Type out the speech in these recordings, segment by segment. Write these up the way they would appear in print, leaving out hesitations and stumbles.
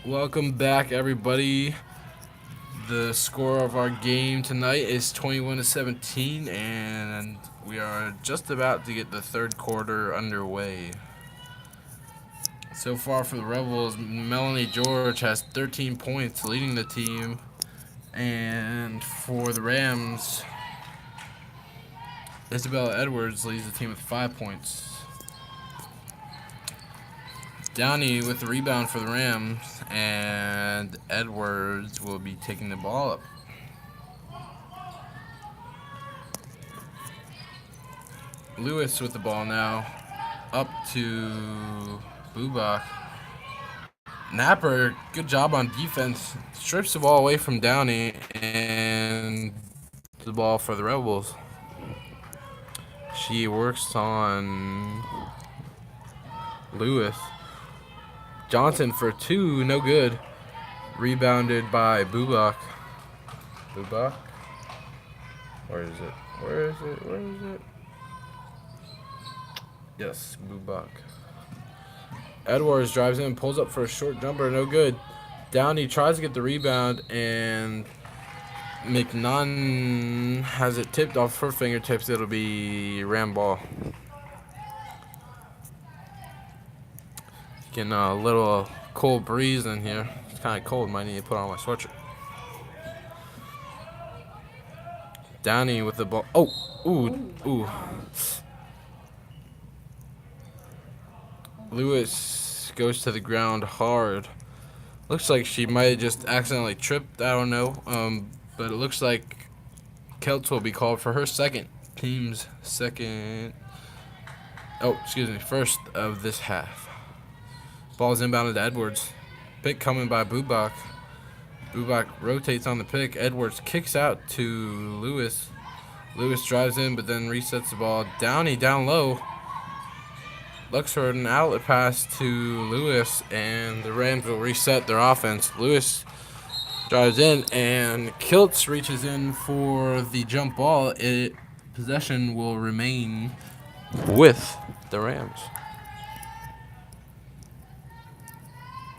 Welcome back, everybody. The score of our game tonight is 21-17, and we are just about to get the third quarter underway. So far for the Rebels, Melanie George has 13 points, leading the team, and for the Rams, Isabella Edwards leads the team with 5 points. Downey with the rebound for the Rams, and Edwards will be taking the ball up. Lewis with the ball now, up to Bubak. Napper, good job on defense. Strips the ball away from Downey, and the ball for the Rebels. She works on Lewis. Johnson for two, no good. Rebounded by Bubak. Bubak? Where is it? Where is it? Where is it? Yes, Bubak. Edwards drives in, pulls up for a short jumper, no good. Downey tries to get the rebound, and McNunn has it tipped off her fingertips. It'll be Ram ball. Getting a little cold breeze in here. It's kind of cold. Might need to put on my sweatshirt. Downey with the ball. Oh, ooh. Lewis goes to the ground hard. Looks like she might have just accidentally tripped. I don't know. But it looks like Celts will be called for her team's second. Oh, excuse me, first of this half. Ball's inbounded to Edwards. Pick coming by Bubak. Bubak rotates on the pick. Edwards kicks out to Lewis. Lewis drives in, but then resets the ball. Downey down low. Looks for an outlet pass to Lewis, and the Rams will reset their offense. Lewis drives in, and Kiltz reaches in for the jump ball. Possession will remain with the Rams.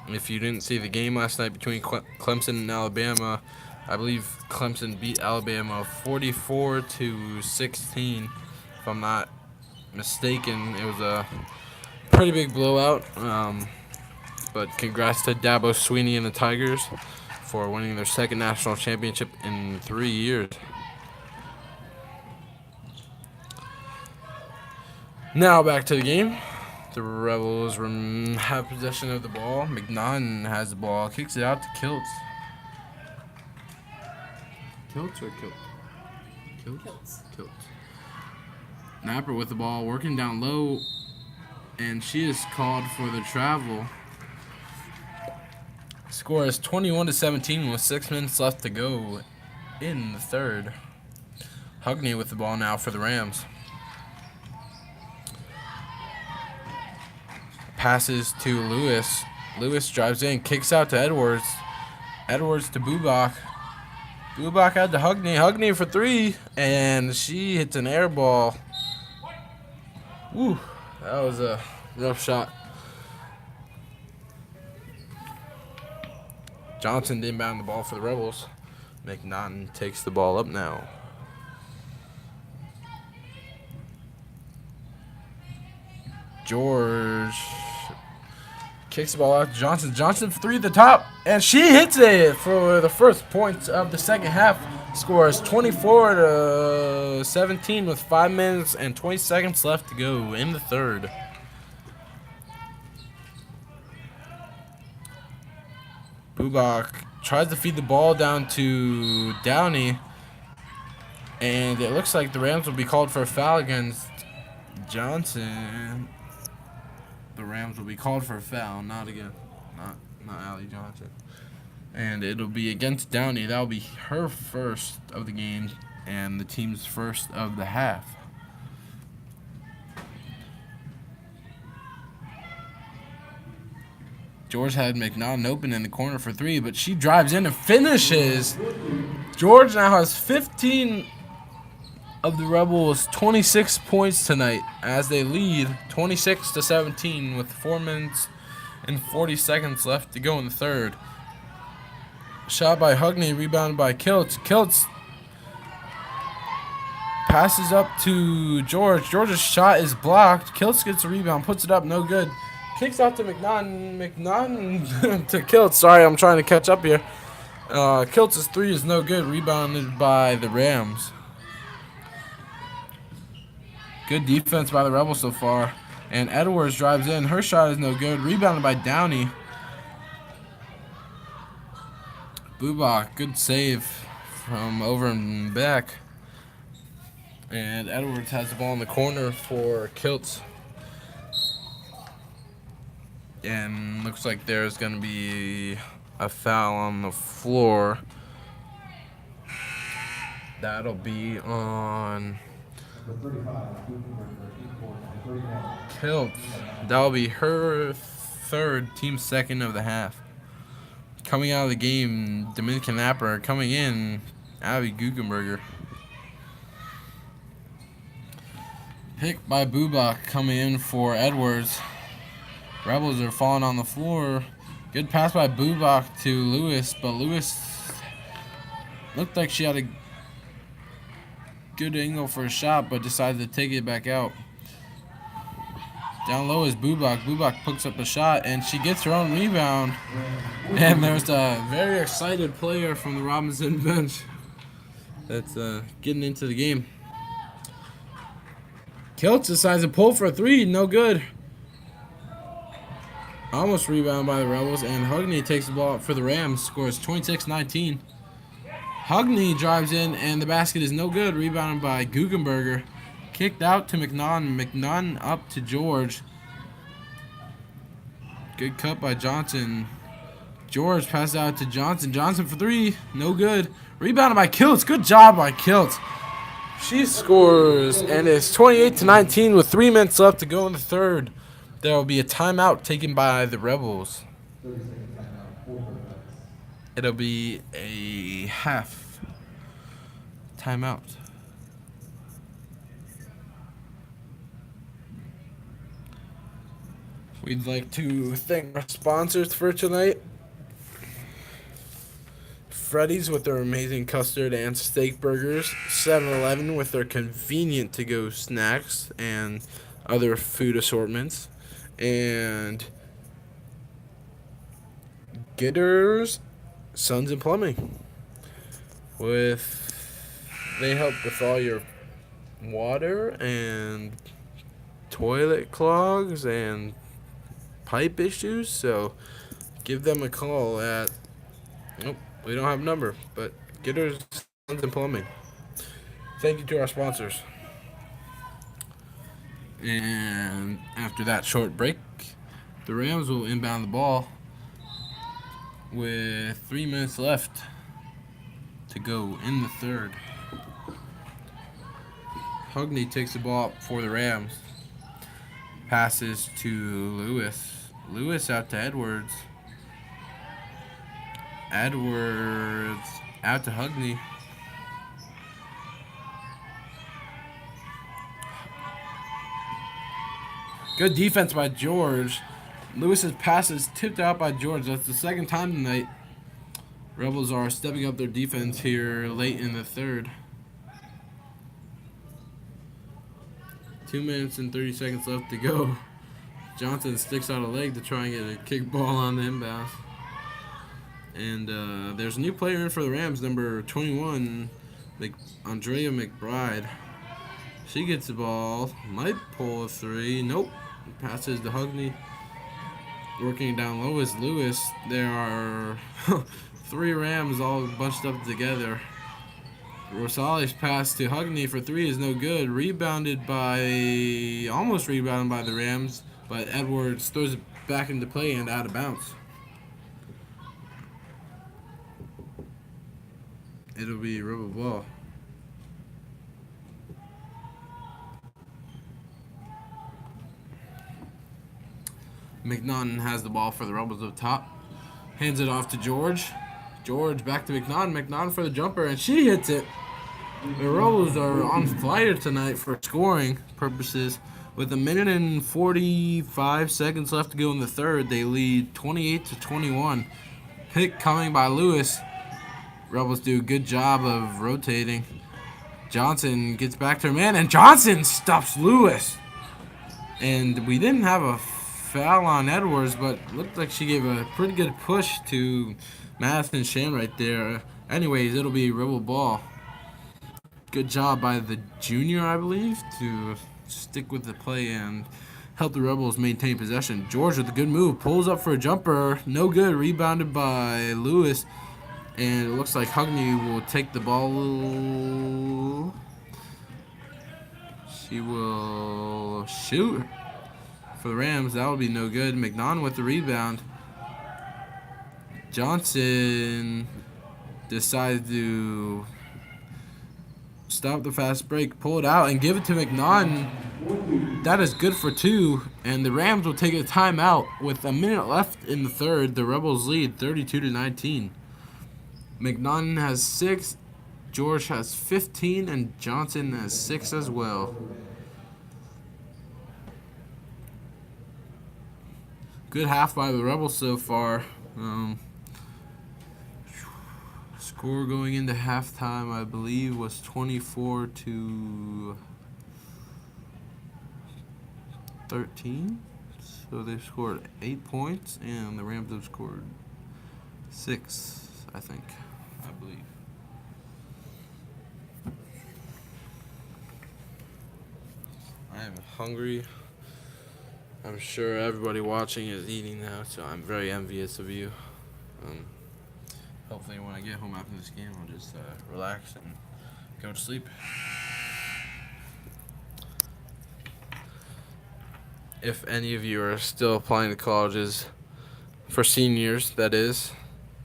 If you didn't see the game last night between Clemson and Alabama, I believe Clemson beat Alabama 44-16. If I'm not mistaken, it was a pretty big blowout. But congrats to Dabo Swinney and the Tigers for winning their second national championship in 3 years. Now back to the game. The Rebels have possession of the ball. McNunn has the ball, kicks it out to Kiltz. Kiltz or Kilt? Kiltz. Napper with the ball, working down low, and she is called for the travel. Score is 21-17 with 6 minutes left to go in the third. Hugney with the ball now for the Rams. Passes to Lewis. Lewis drives in, kicks out to Edwards. Edwards to Bubak. Bubak out to Hugney. Hugney for three, and she hits an air ball. Woo, that was a rough shot. Johnson inbound the ball for the Rebels. McNaughton takes the ball up now. George kicks the ball out to Johnson. Johnson for three at the top, and she hits it for the first points of the second half. Scores 24-17 with 5 minutes and 20 seconds left to go in the third. Bubak tries to feed the ball down to Downey, and it looks like the Rams will be called for a foul against Johnson. The Rams will be called for a foul, not Allie Johnson. And it'll be against Downey. That'll be her first of the game and the team's first of the half. George had McNaughton open in the corner for three, but she drives in and finishes. George now has 15 of the Rebels 26 points tonight as they lead 26-17 with 4 minutes and 40 seconds left to go in the third. Shot by Hugney, rebounded by Kiltz. Kiltz passes up to George. George's shot is blocked. Kiltz gets a rebound, puts it up, no good. Kicks out to McNaughton. McNaughton to Kiltz. Sorry, I'm trying to catch up here. Kiltz's three is no good, rebounded by the Rams. Good defense by the Rebels so far. And Edwards drives in. Her shot is no good, rebounded by Downey. Bubak, good save from over and back. And Edwards has the ball in the corner for Kiltz. And looks like there's going to be a foul on the floor. That'll be on Kiltz. That'll be her third, team second of the half. Coming out of the game, Dominican Napper. Coming in, Abby Guggenberger. Pick by Bubak coming in for Edwards. Rebels are falling on the floor. Good pass by Bubak to Lewis, but Lewis looked like she had a good angle for a shot, but decided to take it back out. Down low is Bubak. Bubak picks up a shot, and she gets her own rebound. And there's a very excited player from the Robinson bench that's getting into the game. Kiltz decides to pull for a three. No good. Almost rebounded by the Rebels, and Hugney takes the ball up for the Rams. Scores 26-19. Hugney drives in, and the basket is no good. Rebounded by Guggenberger. Kicked out to McNaughton. McNaughton up to George. Good cut by Johnson. George passes out to Johnson. Johnson for three. No good. Rebounded by Kiltz. Good job by Kiltz. She scores, and it's 28-19 with 3 minutes left to go in the third. There will be a timeout taken by the Rebels. It'll be a half timeout. We'd like to thank our sponsors for tonight. Freddy's with their amazing custard and steak burgers. 7-Eleven with their convenient to-go snacks and other food assortments. And Gitters Sons and Plumbing. They help with all your water and toilet clogs and pipe issues. So give them a call at... Nope. We don't have a number, but Gitters Sons and Plumbing. Thank you to our sponsors. And after that short break, the Rams will inbound the ball with 3 minutes left to go in the third. Hugney takes the ball up for the Rams. Passes to Lewis. Lewis out to Edwards. Edwards out to Hugney. Good defense by George. Lewis's pass is tipped out by George. That's the second time tonight. Rebels are stepping up their defense here late in the third. 2 minutes and 30 seconds left to go. Johnson sticks out a leg to try and get a kick ball on the inbound. And there's a new player in for the Rams, number 21, Andrea McBride. She gets the ball, might pull a three. Nope. Passes to Hugney. Working down low is Lewis. There are 3 Rams all bunched up together. Rosales' pass to Hugney for three is no good. Almost rebounded by the Rams, but Edwards throws it back into play and out of bounds. It'll be Rebel ball. McNaughton has the ball for the Rebels up top. Hands it off to George. George back to McNaughton. McNaughton for the jumper, and she hits it. The Rebels are on fire tonight for scoring purposes. With a minute and 45 seconds left to go in the third, they lead 28-21. Pick coming by Lewis. Rebels do a good job of rotating. Johnson gets back to her man, and Johnson stops Lewis. And we didn't have a foul on Edwards, but looked like she gave a pretty good push to Madison Shan right there. Anyways, it'll be Rebel ball. Good job by the junior, I believe, to stick with the play and help the Rebels maintain possession. George with a good move, pulls up for a jumper. No good, rebounded by Lewis. And it looks like Hugney will take the ball. She will shoot for the Rams. That will be no good. McNaughton with the rebound. Johnson decided to stop the fast break, pull it out, and give it to McNaughton. That is good for two, and the Rams will take a timeout with a minute left in the third. The Rebels lead 32-19. McNaughton has 6, George has 15, and Johnson has 6 as well. Good half by the Rebels so far. Score going into halftime, I believe, was 24-13. So they scored 8 points, and the Rams have scored 6, I think. I believe. I am hungry. I'm sure everybody watching is eating now, so I'm very envious of you. Hopefully when I get home after this game, I'll just relax and go to sleep. If any of you are still applying to colleges, for seniors, that is,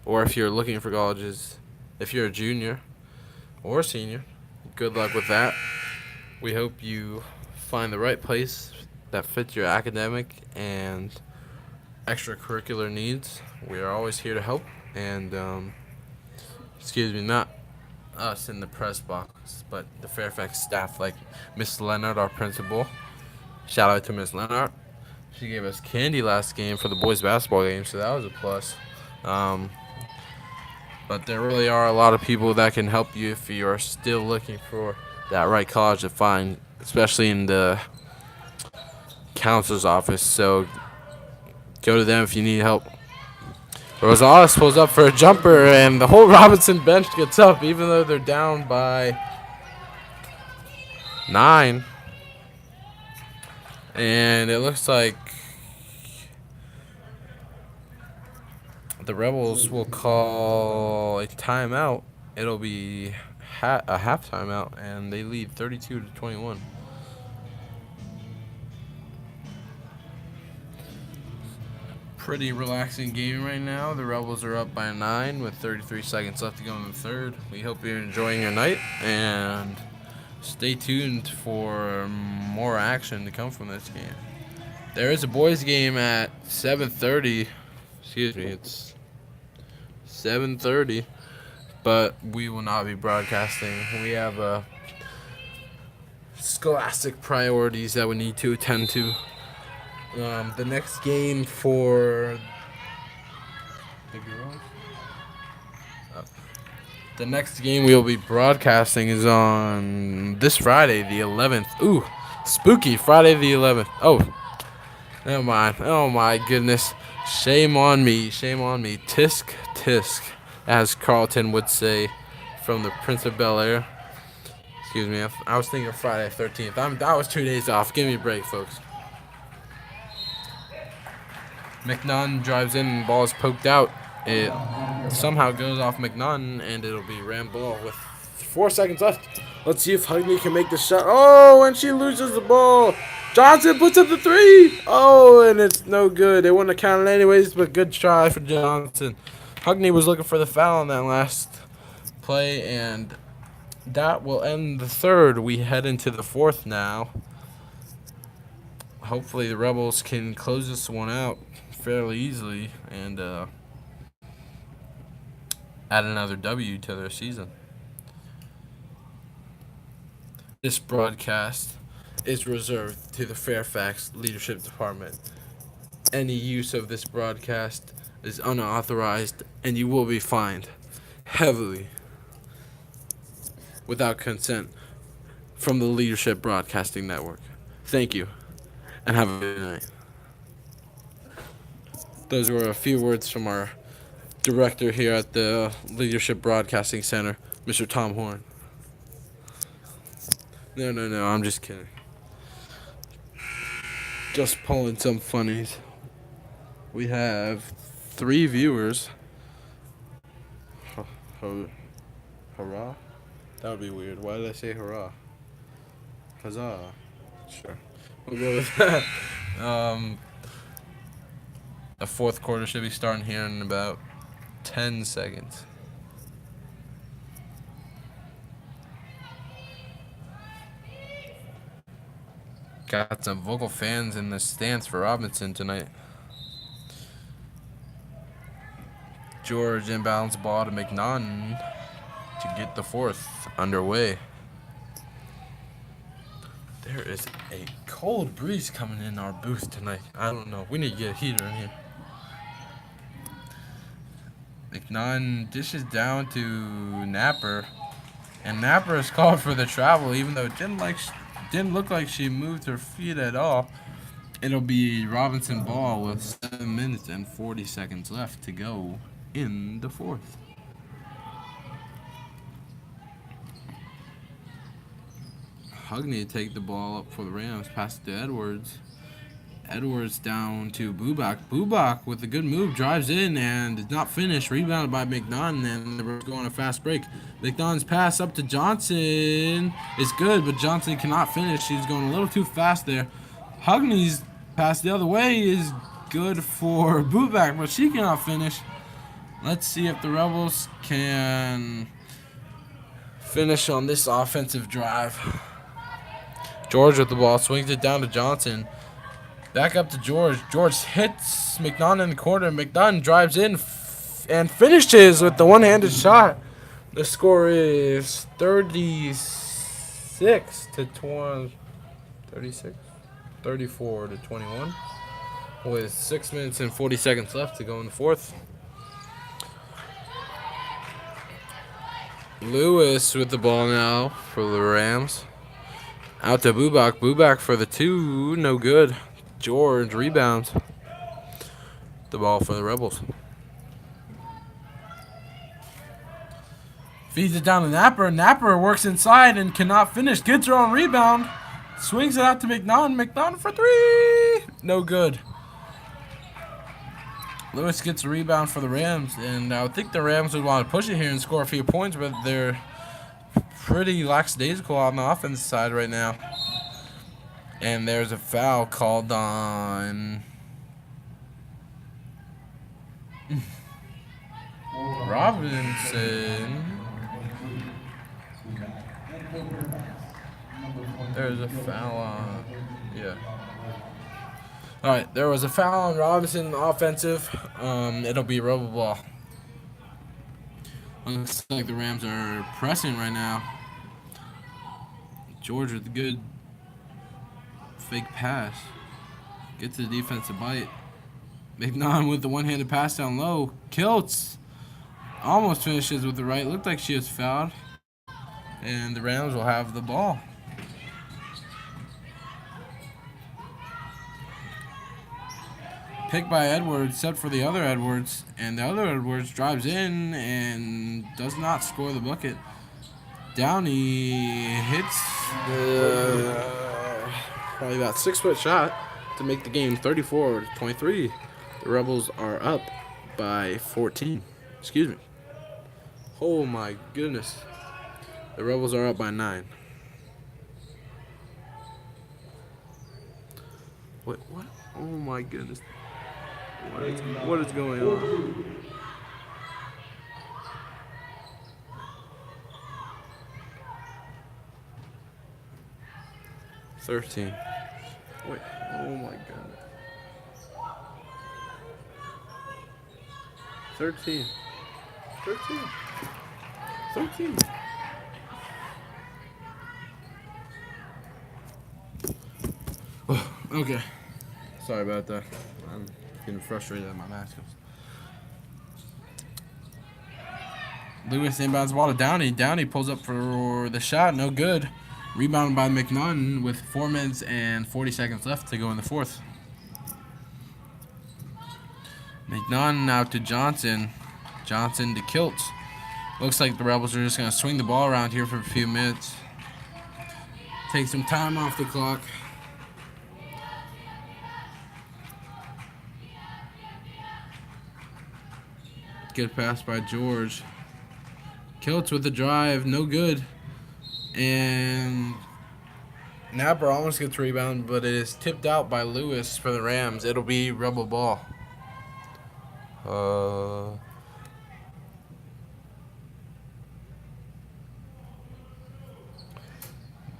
or if you're looking for colleges, if you're a junior or a senior, good luck with that. We hope you find the right place that fits your academic and extracurricular needs. We are always here to help, and not us in the press box, but the Fairfax staff, like Miss Leonard, our principal. Shout out to Miss Leonard. She gave us candy last game for the boys basketball game, so that was a plus. But there really are a lot of people that can help you if you are still looking for that right college to find, especially in the counselor's office. So go to them if you need help. Rosales pulls up for a jumper, and the whole Robinson bench gets up, even though they're down by 9. And it looks like the Rebels will call a timeout. It'll be a half timeout, and they lead 32-21. Pretty relaxing game right now. The Rebels are up by 9 with 33 seconds left to go in the third. We hope you're enjoying your night, and stay tuned for more action to come from this game. There is a boys game at 7:30. Excuse me, it's 7:30, but we will not be broadcasting. We have scholastic priorities that we need to attend to. The next game for the girls. The next game we will be broadcasting is on this Friday, the 11th. Ooh, spooky Friday the 11th. Oh, never mind. Oh my goodness. Shame on me. Shame on me. Tisk, tisk, as Carlton would say from the Prince of Bel-Air. Excuse me. I was thinking of Friday the 13th. That was 2 days off. Give me a break, folks. McNaughton drives in and the ball is poked out. It somehow goes off McNaughton, and it'll be Ram ball with 4 seconds left. Let's see if Hugney can make the shot. Oh, and she loses the ball. Johnson puts up the 3. Oh, and it's no good. They wouldn't have counted anyways, but good try for Johnson. Hugney was looking for the foul on that last play, and that will end the third. We head into the fourth now. Hopefully the Rebels can close this one out fairly easily and add another W to their season. This broadcast is reserved to the Fairfax Leadership Department. Any use of this broadcast is unauthorized, and you will be fined heavily without consent from the Leadership Broadcasting Network. Thank you, and have a good night. Those were a few words from our director here at the Leadership Broadcasting Center, Mr. Tom Horn. No, I'm just kidding. Just pulling some funnies. We have 3 viewers. Hurrah? That would be weird. Why did I say hurrah? Huzzah. Sure. We'll go with that. The 4th quarter should be starting here in about 10 seconds. Got some vocal fans in the stands for Robinson tonight. George inbounds ball to McNaughton to get the 4th underway. There is a cold breeze coming in our booth tonight. I don't know. We need to get a heater in here. McNaughton dishes down to Napper. And Napper is called for the travel, even though it didn't look like she moved her feet at all. It'll be Robinson ball with 7 minutes and 40 seconds left to go in the 4th. Hugney take the ball up for the Rams, pass it to Edwards. Edwards down to Bubak. Bubak with a good move drives in and is not finished. Rebounded by McNaughton, and they're going on a fast break. McNaughton's pass up to Johnson is good, but Johnson cannot finish. He's going a little too fast there. Hugney's pass the other way is good for Bubak, but she cannot finish. Let's see if the Rebels can finish on this offensive drive. George with the ball, swings it down to Johnson. Back up to George. George hits McNaughton in the corner. McNaughton drives in and finishes with the one-handed shot. The score is 34 to 21 with 6 minutes and 40 seconds left to go in the 4th. Lewis with the ball now for the Rams. Out to Bubak. Bubak for the 2. No good. George rebounds the ball for the Rebels. Feeds it down to Napper. Napper works inside and cannot finish. Gets her own rebound. Swings it out to McNaughton. McNaughton for 3. No good. Lewis gets a rebound for the Rams. And I would think the Rams would want to push it here and score a few points, but they're pretty lackadaisical on the offense side right now. And there's a foul called on Robinson. There's a foul on, yeah. All right, there was a foul on Robinson offensive. It'll be Rebel ball. Looks like the Rams are pressing right now. George with a good fake pass. Gets the defensive bite. McNaughton with the one-handed pass down low. Kiltz almost finishes with the right. Looked like she was fouled. And the Rams will have the ball. Pick by Edwards, set for the other Edwards. And the other Edwards drives in and does not score the bucket. Downey hits probably about 6-foot shot to make the game 34-23. The Rebels are up by 14. Excuse me. Oh my goodness. The Rebels are up by 9. What? Oh my goodness. What is going on? Wait, oh my goodness. 13. Okay. Sorry about that. I'm getting frustrated at my mask. Lewis inbounds the ball to Downey. Downey pulls up for the shot. No good. Rebounded by McNunn with 4 minutes and 40 seconds left to go in the fourth. McNunn now to Johnson. Johnson to Kilt. Looks like the Rebels are just going to swing the ball around here for a few minutes. Take some time off the clock. Good pass by George. Kiltz with the drive, no good. And Napper almost gets rebound, but it is tipped out by Lewis for the Rams. It'll be Rebel ball.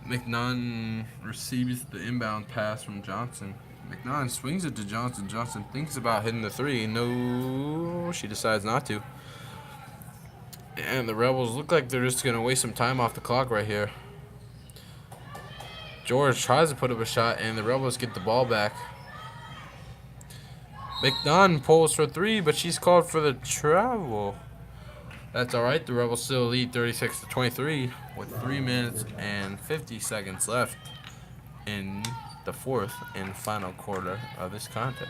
McNunn receives the inbound pass from Johnson. McNunn swings it to Johnson. Johnson thinks about hitting the three. No, she decides not to. And the Rebels look like they're just going to waste some time off the clock right here. George tries to put up a shot, and the Rebels get the ball back. McNunn pulls for three, but she's called for the travel. That's all right. The Rebels still lead 36-23 with 3 minutes and 50 seconds left in the fourth and final quarter of this contest.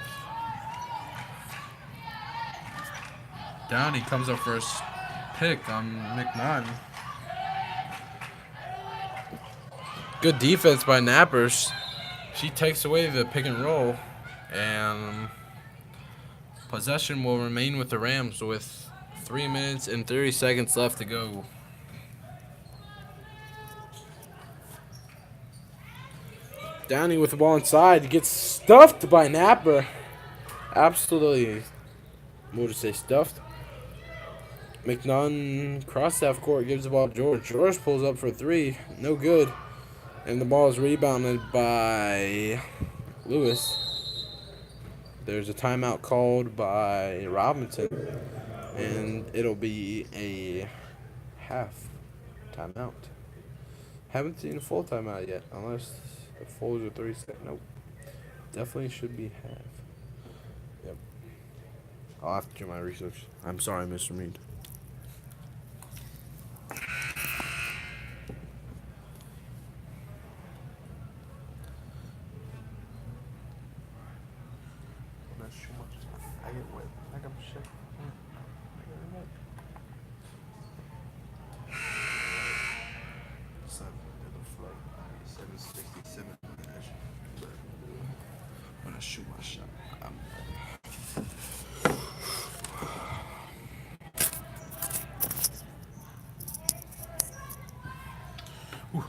Downey comes up for a pick on McNunn. Good defense by Nappers. She takes away the pick and roll, and possession will remain with the Rams with 3 minutes and 30 seconds left to go. Downey with the ball inside gets stuffed by Napper. Absolutely, we'll just say stuffed. McNunn cross half court, gives the ball to George. George pulls up for three, no good. And the ball is rebounded by Lewis. There's a timeout called by Robinson, and it'll be a half timeout. Haven't seen a full timeout yet, unless the fulls are 30 seconds. Nope. Definitely should be half. Yep. I'll have to do my research. I'm sorry, Mr. Mead. I get wet. I got shit. I get wet. 767. I'm gonna shoot my shot. Whew.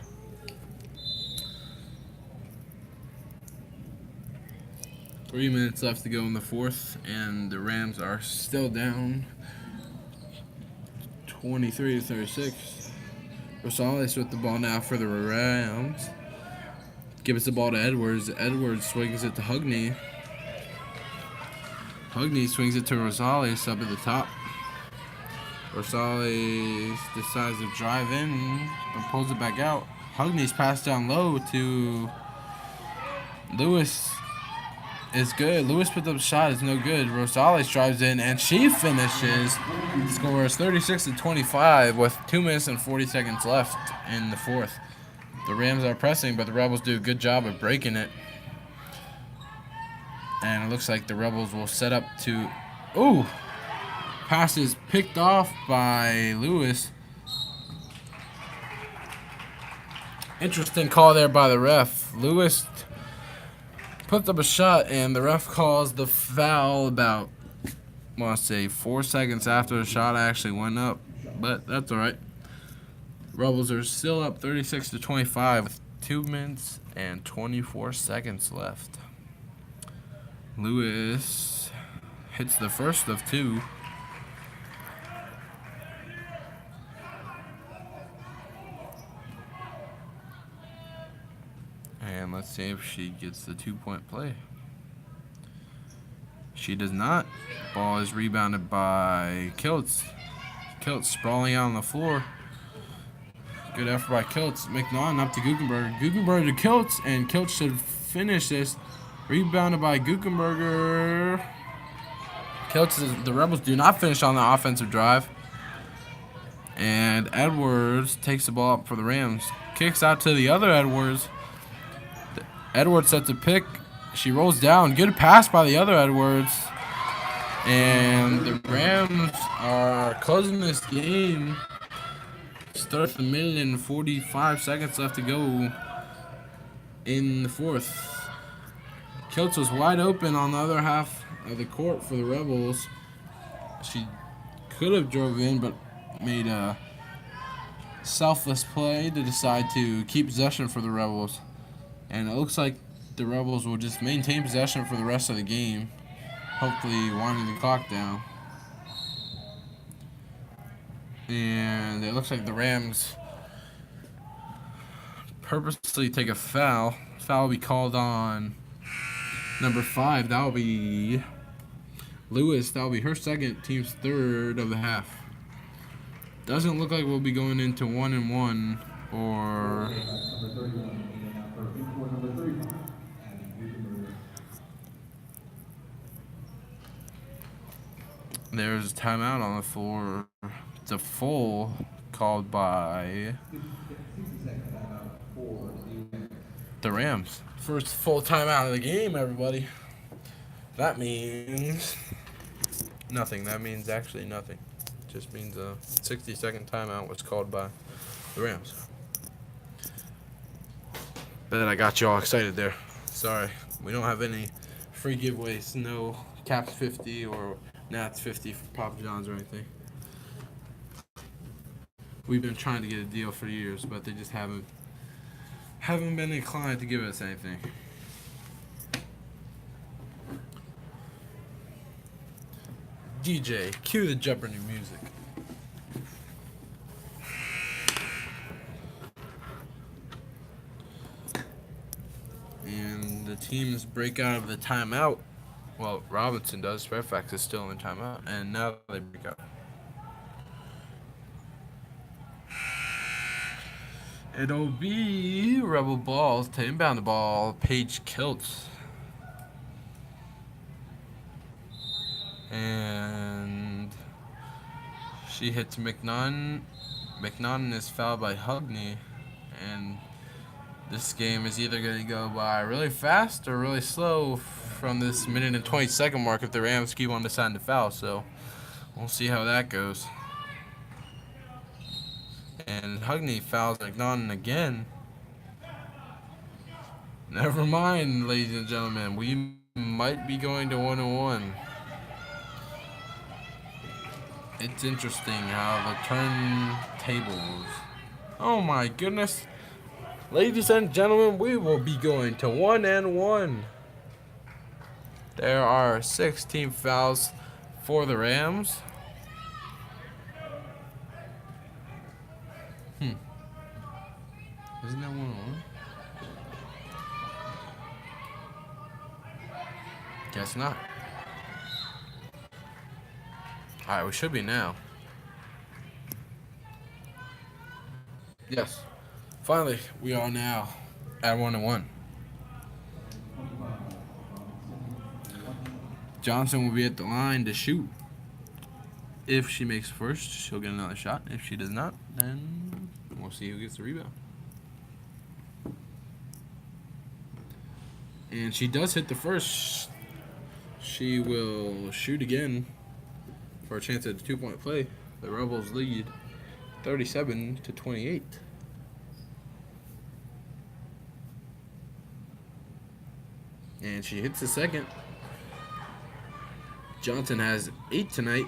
3 minutes left to go in the fourth, and the Rams are still down 23-36. Rosales with the ball now for the Rams. Gives the ball to Edwards. Edwards swings it to Hugney. Hugney swings it to Rosales up at the top. Rosales decides to drive in, but pulls it back out. Hugney's passed down low to Lewis. Is good. Lewis put up a shot. It's no good. Rosales drives in, and she finishes. Scores 36-25 with 2 minutes and 40 seconds left in the fourth. The Rams are pressing, but the Rebels do a good job of breaking it. And it looks like the Rebels will set up to... Ooh! Pass is picked off by Lewis. Interesting call there by the ref. Lewis puts up a shot, and the ref calls the foul about, I want to say, 4 seconds after the shot actually went up. But that's all right. Rebels are still up 36-25 with 2 minutes and 24 seconds left. Lewis hits the first of two. And let's see if she gets the 2-point play. She does not. Ball is rebounded by Kiltz. Kiltz sprawling out on the floor. Good effort by Kiltz. McNaughton up to Guggenberg. Guggenberg to Kiltz, and Kiltz should finish this. Rebounded by Guckenberger. The Rebels do not finish on the offensive drive. And Edwards takes the ball up for the Rams. Kicks out to the other Edwards. Edwards sets a pick. She rolls down. Good pass by the other Edwards. And the Rams are closing this game. Starts the minute and 45 seconds left to go in the fourth. Kiltz was wide open on the other half of the court for the Rebels. She could have drove in, but made a selfless play to decide to keep possession for the Rebels. And it looks like the Rebels will just maintain possession for the rest of the game, hopefully winding the clock down. And it looks like the Rams purposely take a foul. Foul will be called on number 5. That will be Lewis. That will be her second, team's third of the half. Doesn't look like we'll be going into 1-1 or... There's a timeout on the floor. It's a full called by the Rams. First full timeout of the game, everybody. That means nothing. That means actually nothing. It just means a 60-second timeout was called by the Rams. Bet I got you all excited there. Sorry. We don't have any free giveaways. No Caps 50 or Nats 50 for Papa John's or anything. We've been trying to get a deal for years, but they just haven't been inclined to give us anything. DJ, cue the Jeopardy music. And the teams break out of the timeout. Well, Robinson does. Fairfax is still in timeout, and now they break out. It'll be Rebel Balls to inbound the ball. Paige Kiltz. And she hits McNaughton. McNaughton is fouled by Hugney. And this game is either going to go by really fast or really slow from this minute and 20-second mark if the Rams keep on deciding to foul. So we'll see how that goes. And Hugney fouls McNaughton again. Never mind, ladies and gentlemen. We might be going to 1-1. It's interesting how the turntables. Oh my goodness. Ladies and gentlemen, we will be going to 1-1. There are 16 fouls for the Rams. Isn't that 1-1? Guess not. Alright, we should be now. Yes. Finally, we are now at 1-1. Johnson will be at the line to shoot. If she makes first, she'll get another shot. If she does not, then we'll see who gets the rebound. And she does hit the first. She will shoot again for a chance at a 2-point play. The Rebels lead 37-28. And she hits the second. Johnson has 8 tonight.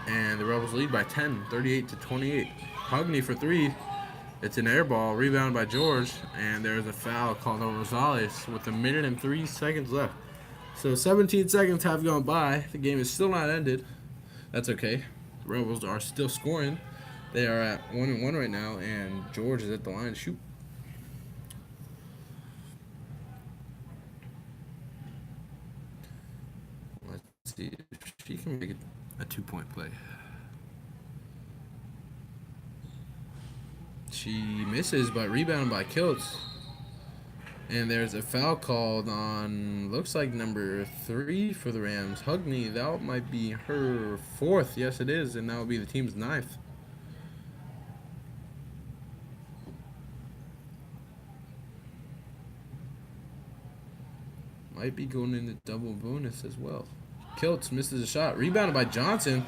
And the Rebels lead by 10, 38-28. Hugney for 3. It's an air ball, rebound by George, and there's a foul called on Rosales with 1 minute and 3 seconds left. So 17 seconds have gone by. The game is still not ended. That's okay. The Rebels are still scoring. They are at 1-1 right now, and George is at the line to shoot. Let's see if she can make it a 2-point play. She misses, but rebounded by Kiltz. And there's a foul called on, looks like number 3 for the Rams. Hugney, that might be her 4th. Yes, it is, and that will be the team's 9th. Might be going into double bonus as well. Kiltz misses a shot. Rebounded by Johnson.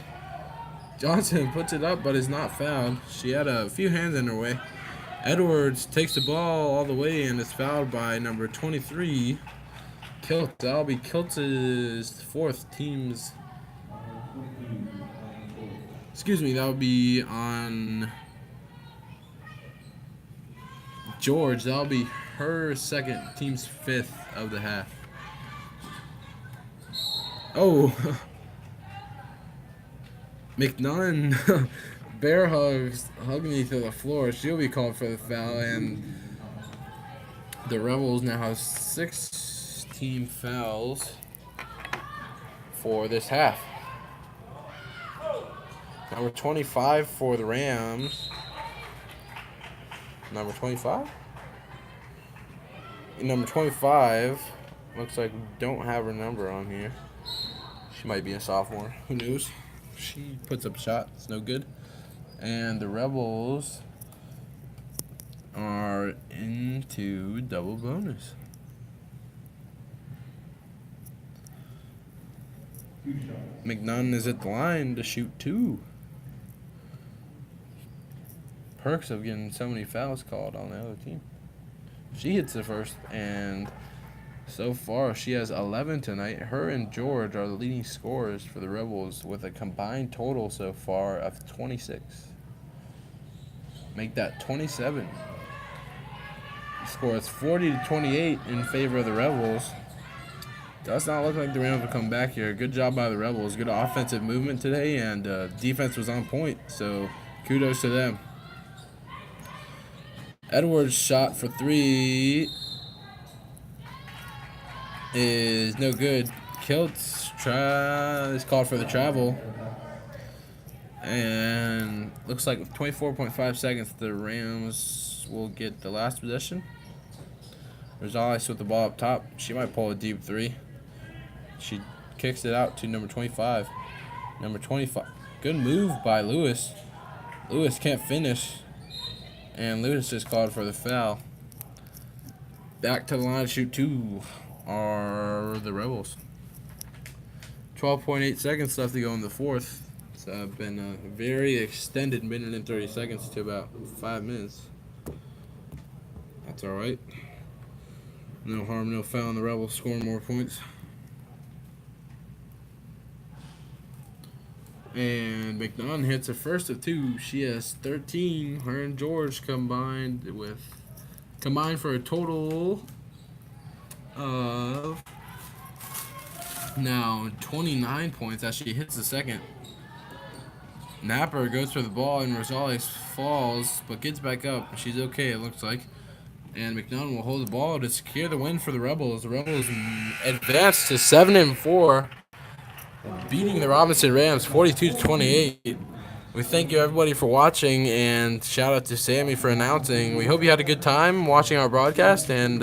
Johnson puts it up, but is not fouled. She had a few hands in her way. Edwards takes the ball all the way and is fouled by number 23. Kiltz. That'll be Kiltz's 4th team's. Excuse me, that'll be on George. That'll be her 2nd, team's 5th of the half. Oh, McNunn bear hugs Hugney to the floor. She'll be called for the foul, and the Rebels now have 6 team fouls for this half. Number 25 for the Rams. Number 25? Number 25 looks like we don't have her number on here. She might be a sophomore. Who knows? She puts up a shot. It's no good. And the Rebels are into double bonus. McNunn is at the line to shoot 2. Perks of getting so many fouls called on the other team. She hits the first, and so far she has 11 tonight. Her and George are the leading scorers for the Rebels with a combined total so far of 26. Make that 27. The score is 40-28 in favor of the Rebels. Does not look like the Rams will come back here. Good job by the Rebels. Good offensive movement today, and defense was on point, so kudos to them. Edwards' shot for 3 is no good. Kiltz is called for the travel. And looks like with 24.5 seconds, the Rams will get the last possession. Rosales with the ball up top. She might pull a deep 3. She kicks it out to number 25. Number 25. Good move by Lewis. Lewis can't finish. And Lewis is called for the foul. Back to the line to shoot 2 are the Rebels. 12.8 seconds left to go in the 4th. It's been a very extended minute and 30 seconds to about 5 minutes. That's all right. No harm, no foul, and the Rebels scoring more points. And McNunn hits a first of 2. She has 13. Her and George combined for a total of now 29 points as she hits the second. Napper goes for the ball and Rosales falls but gets back up. She's okay, it looks like. And McNunn will hold the ball to secure the win for the Rebels. The Rebels advance to 7-4. Beating the Robinson Rams 42-28. We thank you everybody for watching, and shout out to Sammy for announcing. We hope you had a good time watching our broadcast, and